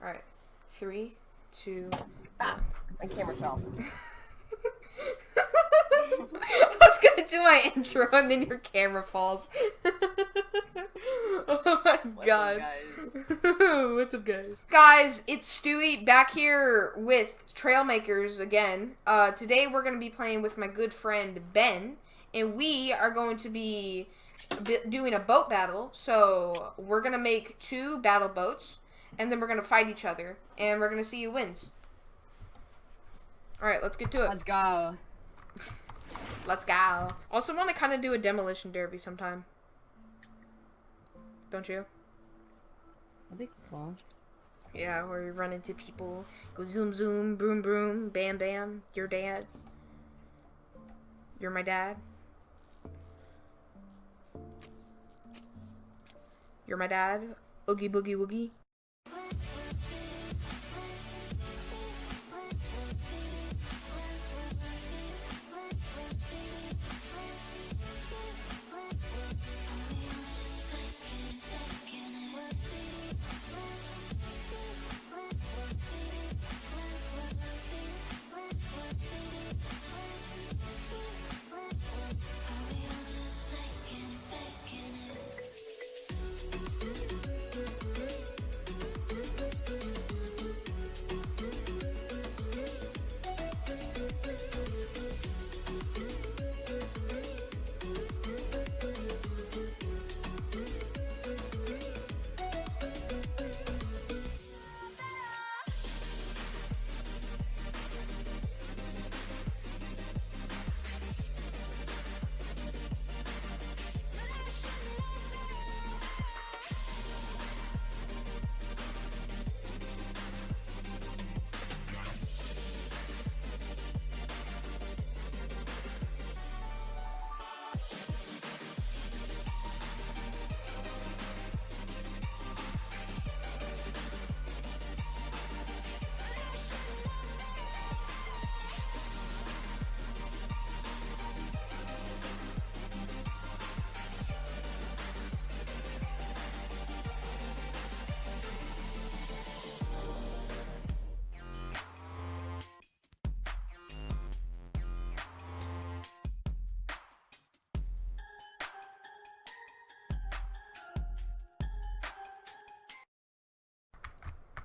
Alright. 3, 2, Ah, my camera fell. I was gonna do my intro and then your camera falls. Oh my god. What's up, guys? Guys, it's Stewie back here with Trailmakers again. Today we're gonna be playing with my good friend Ben, and we are going to be doing a boat battle. So we're gonna make 2 battle boats, and then we're gonna fight each other, and we're gonna see who wins. Alright, let's get to it. Let's go. Let's go. Also want to kind of do a demolition derby sometime. Don't you? That'd be cool. Yeah, where you run into people, go zoom zoom, broom broom, bam bam, your dad. You're my dad. You're my dad. Oogie boogie woogie.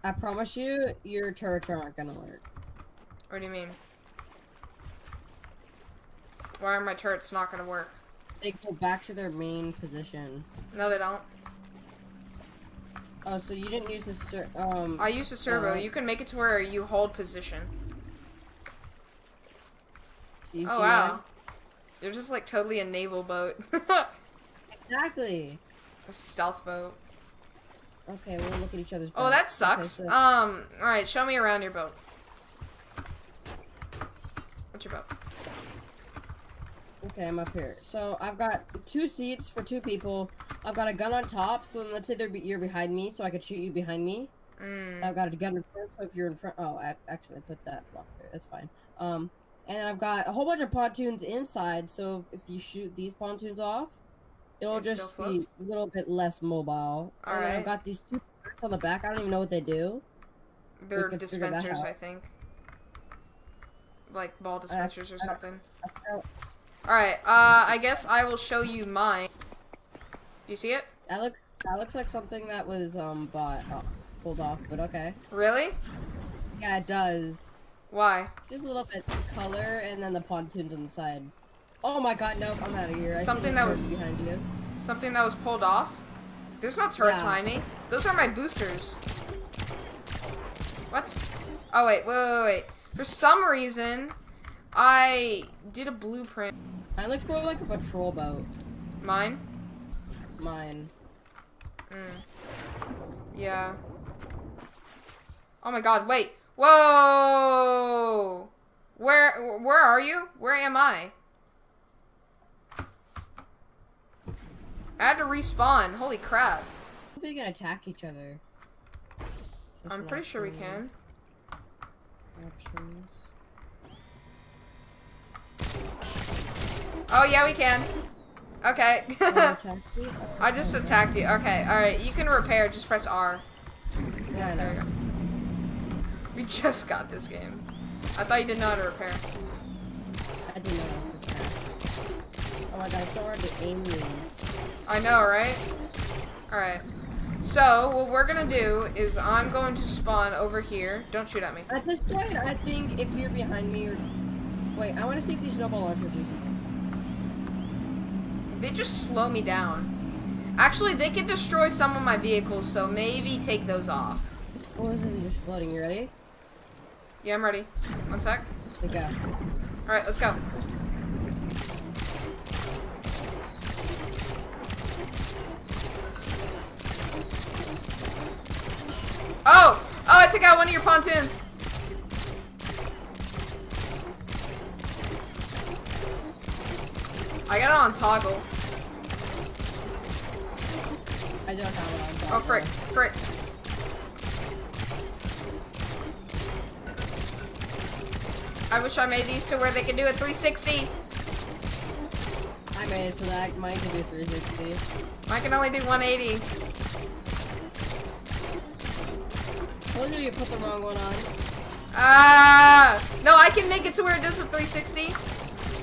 I promise you, your turrets aren't gonna work. What do you mean? Why are my turrets not gonna work? They go back to their main position. No, they don't. Oh, so you didn't use the I used a servo. You can make it to where you hold position. So you Oh see wow. mine? They're just like totally a naval boat. Exactly. A stealth boat. Okay, we'll look at each other's. Oh, that sucks. Okay, so Alright, show me around your boat. What's your boat? okay, I'm up here. So I've got 2 seats for 2 people. I've got a gun on top, so then let's say you're behind me, so I could shoot you behind me. I've got a gun in front, so if you're in front, oh, I accidentally put that block there. That's fine. And then I've got a whole bunch of pontoons inside, so if you shoot these pontoons off, it'll It still just be floats? a little bit less mobile. And then Alright. I've got these 2 birds on the back. I don't even know what they do. They're can figure that dispensers, out. I think. Like ball dispensers or something. Oh, Alright, I guess I will show you mine. Do you see it? that looks like something that was pulled off, but okay. Really? Yeah, it does. Why? Just a little bit color, and then the pontoons on the side. Oh my god, nope, I'm out of here. I see Something the that turrets was- behind you. Something that was pulled off? There's no turrets Yeah. behind me. Those are my boosters. What? Oh, wait. For some reason, I did a blueprint. Mine looks more like a patrol boat. Mine? Mine. Yeah. Oh my god, wait. Whoa! Where are you? Where am I? I had to respawn. Holy crap. If we can attack each other. I'm pretty sure we can. Options. Oh, yeah, we can. Okay. Attack you? I just attacked you. Okay, alright. You can repair. Just press R. Yeah, I There we know. go. You just got this game. I thought you didn't know how to repair. I didn't know how to repair. Oh my god, it's so hard to aim these. I know, right? Alright. So, what we're gonna do is I'm going to spawn over here. Don't shoot at me. At this point, I think if you're behind me or... Wait, I want to see if these snowball launchers do something. They just slow me down. Actually, they can destroy some of my vehicles, so maybe take those off. Or is it just floating? You ready? Yeah, I'm ready. One sec. Let's go. Alright, let's go. Oh! Oh, I took out one of your pontoons. I got it on toggle. I don't have it on toggle. Oh, frick. Frick. I wish I made these to where they could do a 360. I made it so that mine can do 360. Mine can only do 180. Oh no, you put the wrong one on. No, I can make it to where it does a 360.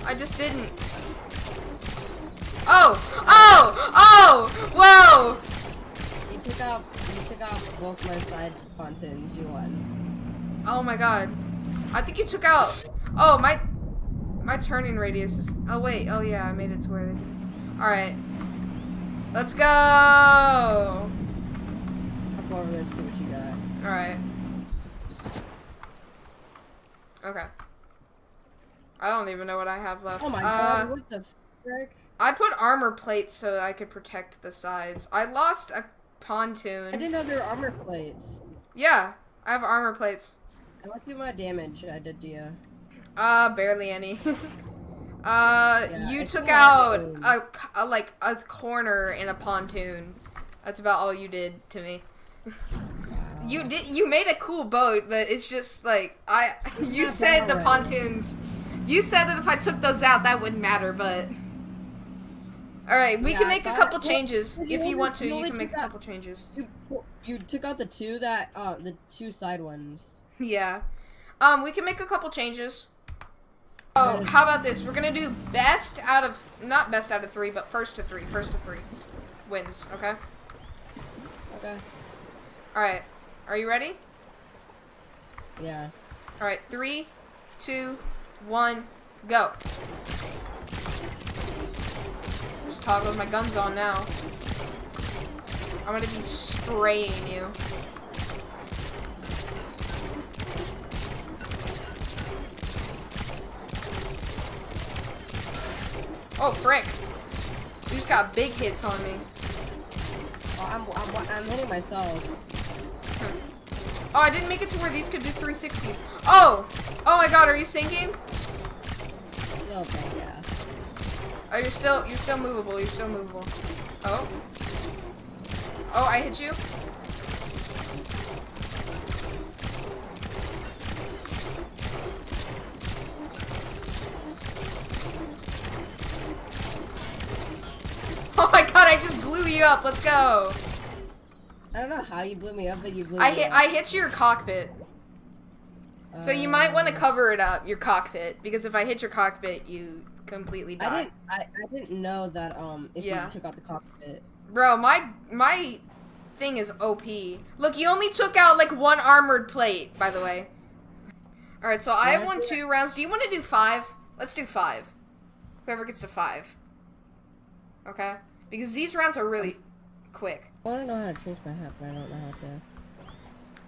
I just didn't. Oh! Oh! Oh! Whoa! You took out both my side pontoons. You won. Oh my god. I think you took out... Oh, my turning radius is... Oh, wait. Oh, yeah, I made it to where they can... Alright. Let's go! I'll go over there and see what you got. Alright. Okay. I don't even know what I have left. Oh my god, what the frick? I put armor plates so I could protect the sides. I lost a pontoon. I didn't know there were armor plates. Yeah, I have armor plates. And let's see what damage I did to you. Barely any. Yeah, you took out a corner in a pontoon. That's about all you did to me. You made a cool boat, but it's just like you said the pontoons. You said that if I took those out that wouldn't matter, but all right, we can make a couple changes if you want to. You can make a couple changes. You took out the two side ones. Yeah. We can make a couple changes. Oh, how about this? We're gonna do not best out of 3, but first to 3. First to 3 wins. Okay. Okay. All right. Are you ready? Yeah. All right. 3, 2, 1, go. Just toggle my guns on now. I'm gonna be spraying you. Oh, frick. You just got big hits on me. Oh, I'm hitting myself. Oh, I didn't make it to where these could do 360s. Oh! Oh my god, are you sinking? Okay, yeah. Oh, you're still movable. You're still movable. Oh. Oh, I hit you. Oh my god, I just blew you up. Let's go. I don't know how you blew me up, but you blew me up. I hit your cockpit. So you might want to cover it up, your cockpit, because if I hit your cockpit, you completely die. I didn't know that if you took out the cockpit. Bro, my thing is OP. Look, you only took out like 1 armored plate, by the way. All right, so I have won 2 rounds. Do you want to do 5? Let's do 5. Whoever gets to 5. Okay? Because these rounds are really quick. I don't know how to change my hat, but I don't know how to.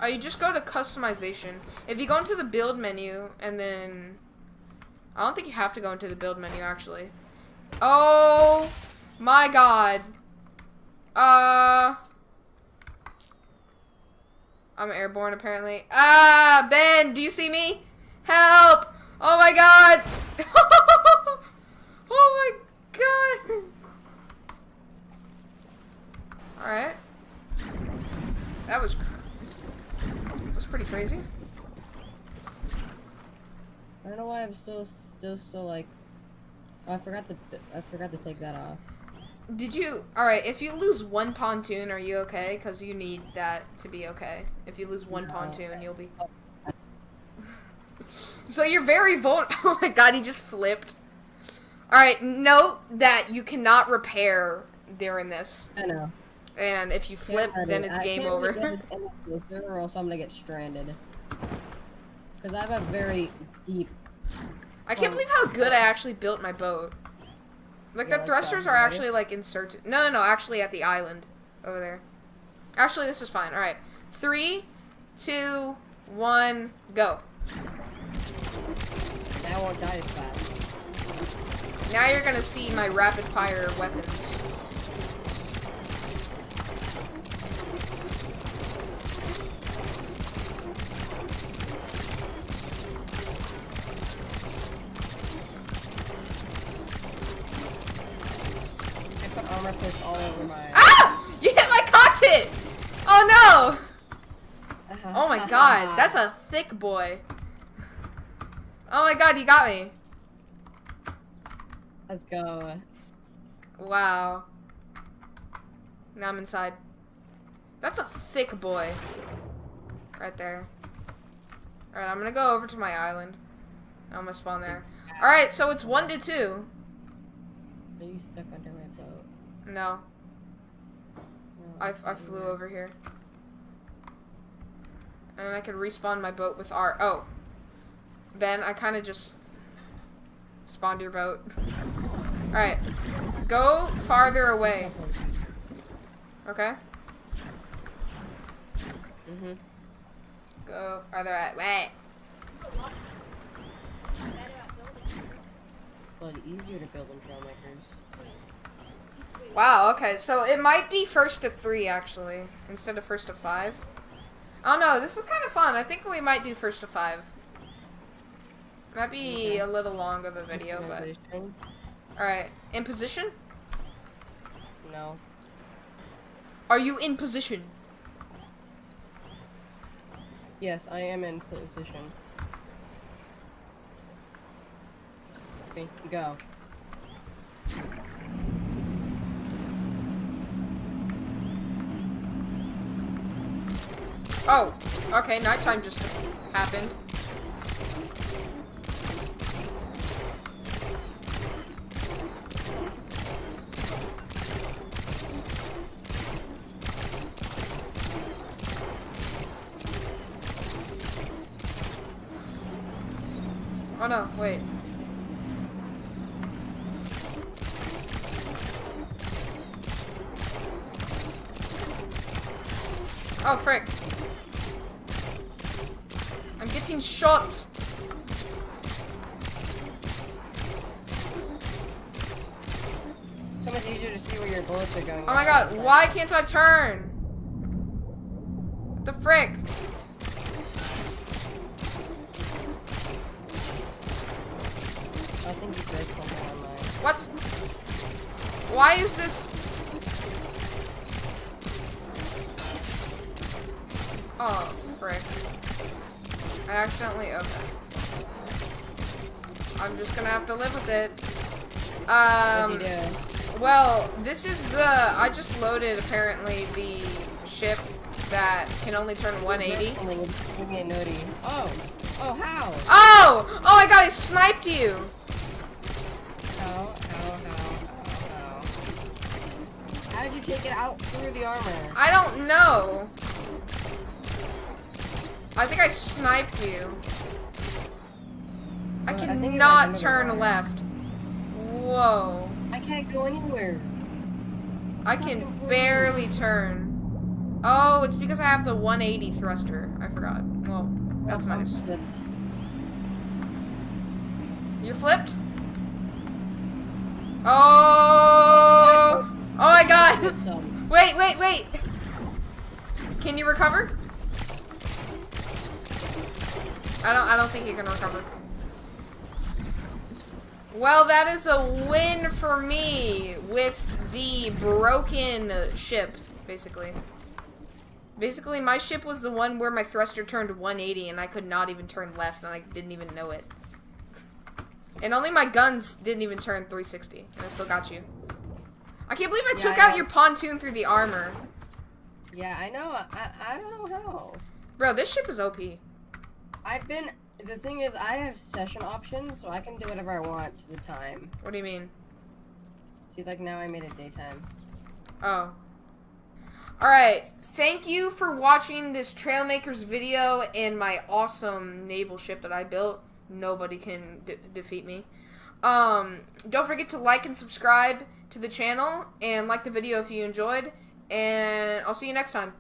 Oh, you just go to customization. If you go into the build menu and then... I don't think you have to go into the build menu, actually. Oh my god. I'm airborne, apparently. Ben, do you see me? Help! Oh my god! Oh my god! Alright. That was pretty crazy. I don't know why I'm still like... Oh, I forgot to take that off. Did you... Alright, if you lose 1 pontoon, are you okay? Because you need that to be okay. If you lose 1 pontoon, you'll be... So you're very vulnerable. Oh my god, he just flipped. Alright, note that you cannot repair during this. I know. And if you flip, then it's game over. Or else I'm gonna get stranded. Because I have a very deep... I can't believe how good I actually built my boat. Like, the thrusters are actually, like, inserted. No, actually at the island. Over there. Actually, this is fine. Alright. 3, 2, 1, go. Now I won't die as fast. Now you're gonna see my rapid fire weapons. I put armor piss all over my... Ah! You hit my cockpit! Oh no! Oh my god, that's a thick boy. Oh my god, you got me. Let's go. Wow. Now I'm inside. That's a thick boy. Right there. Alright, I'm gonna go over to my island. I'm gonna spawn there. Alright, so it's 1 to 2. Are you stuck under my boat? No. No, I flew over here. And I can respawn my boat with R. Oh. Ben, I kind of just spawned your boat. Alright. Go farther away. Okay? Mm-hmm. Go farther away. It's a lot easier to build in Trailmakers. Wow, okay. So it might be 1st to 3, actually. Instead of 1st to 5. Oh no, this is kind of fun. I think we might do 1st to 5. Might be a little long of a video, but... Alright. In position? No. Are you in position? Yes, I am in position. Okay, go. Oh, okay, nighttime just happened. Oh no, wait. Oh, frick. I'm getting shot. So much easier to see where your bullets are going. Oh my god, why can't I turn? What the frick? I think you broke something on mine. What? Why is this? Oh, frick. I accidentally, okay. I'm just gonna have to live with it. What'd you do? Well, this is I just loaded, apparently, the ship that can only turn 180. Give me a noti. Oh! Oh, how? Oh! Oh my god, I sniped you! How? How did you take it out through the armor? I don't know. I think I sniped you. I cannot turn left. Whoa. I can't go anywhere. I can barely turn. Oh, it's because I have the 180 thruster. I forgot. Well, that's nice. You flipped? Oh! Oh my god! Wait! Can you recover? I don't think you can recover. Well, that is a win for me with the broken ship, basically. Basically, my ship was the one where my thruster turned 180 and I could not even turn left and I didn't even know it. And only my guns didn't even turn 360 and I still got you. I can't believe I took out your pontoon through the armor. Yeah, I know. I don't know how. Bro, this ship is OP. I've been The thing is, I have session options, so I can do whatever I want to the time. What do you mean? See, like now I made it daytime. Oh. Alright, thank you for watching this Trailmakers video and my awesome naval ship that I built. Nobody can defeat me. Don't forget to like and subscribe to the channel, and like the video if you enjoyed, and I'll see you next time.